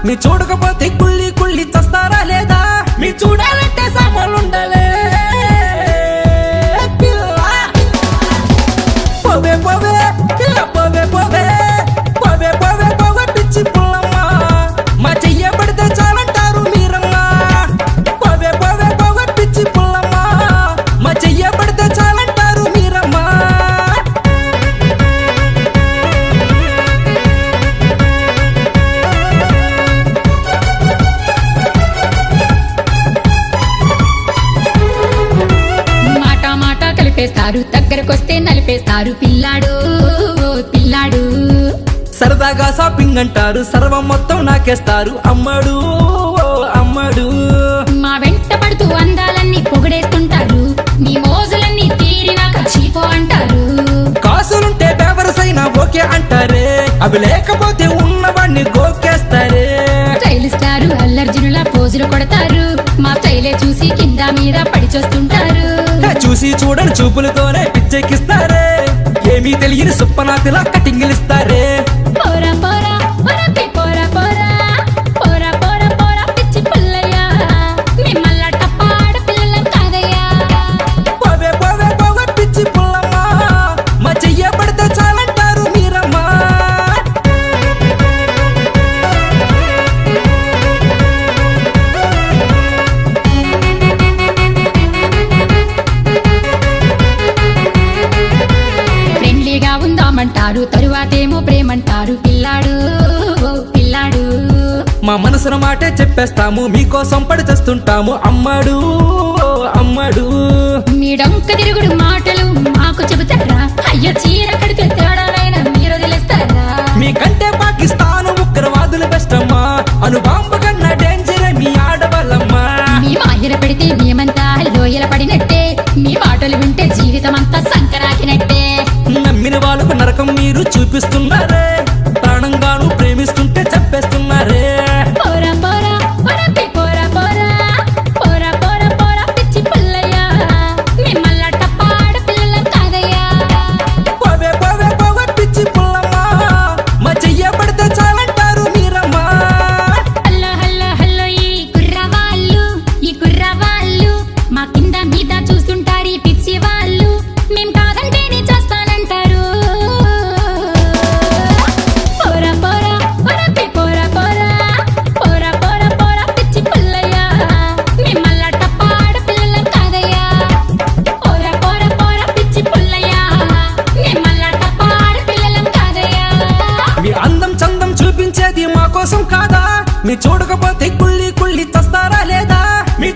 మీ చూడకపోతే కుళ్ళి కుళ్ళి చస్తారా లేదా మీ చూడాలంటే సామాన్లుండాలే పిల్ల పోవే పోవే పిల్ల పోవే పోవే పోవే పోవే పోవే పిచ్చి పుల్లమ్మ మా చెయ్య పడితే చాలంటారు మీరమ్మా పోవే పోవే పోవే పిచ్చి పుల్లమ్మ మా చెయ్య పడితే చాలంటారు మీరమ్మా కలిపేస్తారు దగ్గరకొస్తే నలిపేస్తారు పిల్లాడు పిల్లాడు సరదాగా షాపింగ్ అంటారు సర్వం మొత్తం నాకేస్తారు అమ్మడు అమ్మడు మా వెంట పడుతూ అందాలన్నీ పొగడేస్తుంటారు మీ మోజులన్నీ తీరినాక చీపో అంటారు కాసులుంటే బేవరసైనా ఓకే అంటారే అవి లేకపోతే ఉన్నవాడిని గోకేస్తారే స్టైల్ స్టారు అల్లర్జునులా పోజులు కొడతారు మా స్టైలే చూసి కింద మీద పడి చూస్తుంటారు చూసి చూడని చూపులతోనే పిచ్చెక్కిస్తారే ఏమీ తెలియని సుప్పనాతిలా కటింగిలిస్తారే పోరా పోరా పోరా పోరా పోరా పోరా పోరా పోరా పిచ్చి పుల్లయ్య మిమ్మల్ని టప్పాడ పిల్లలం కాదయ్యా పోవే పోవే పోవే పిచ్చి పుల్లమ్మ మా చెయ్య పడితే చాలంటారు మీరమ్మా ఫ్రెండ్లీగా ఉందామంటారు తరువాతేమో ప్రేమంటారు పిల్లాడు పిల్లాడు మా మనసున మాటే చెప్పేస్తాము మీకోసం పడి చేస్తుంటాము అమ్మడు అమ్మడు మీ డొంక తిరుగుడు మాటలు మాకు చెబుతారా అయ్యో చీర కడితే తేడాలైనా మీరు వదిలేస్తారా మీకంటే పాకిస్తాను ఉగ్రవాదులు బెస్టమ్మా అనుబాంబు కన్నా డేంజరే మీ ఆడవాళ్ళమ్మా మీ మాయల పెడితే మేమంతా లోయల పడినట్టే మీ మాటలు వింటే జీవితం అంతా సంకరాకినట్టే నమ్మిన వాళ్ళకు నరకం మీరు చూపిస్తున్నారే ప్రాణంగాను ప్రేమిస్తుంటే చెప్పేస్తున్నారే పోరా పోరా పోరా పోరా పోరా పోరా పోరా పోరా పిచ్చి పుల్లయ్య మిమ్మల్ని టప్పాడ పిల్లలం కాదయ్యా పోవే పోవే పోవే పిచ్చి పుల్లమ్మ మా చెయ్య పడితే చాలంటారు మీరమ్మా హల్లో హల్లో హల్లో ఈ కుర్రవాళ్ళు మా కింద మీద చూస్తుంటారు ఈ పిచ్చి వాళ్ళు మేం కాదంటేనే చేస్తానంటారు పోరా పోరా పోరా పోరా పోరా పోరా పోరా పిచ్చి పుల్లయ్య మిమ్మల్ని టప్పాడ పిల్లలం కాదయ్యా పోరా పోరా పోరా పిచ్చి పుల్లయ్య మిమ్మల్ని టప్పాడ పిల్లలం కాదయ్యా మీ అందం చందం చూపించేది మా కోసం కాదా మీ చూడకపోతే కుళ్ళి కుళ్ళి చస్తారా లేదా మీ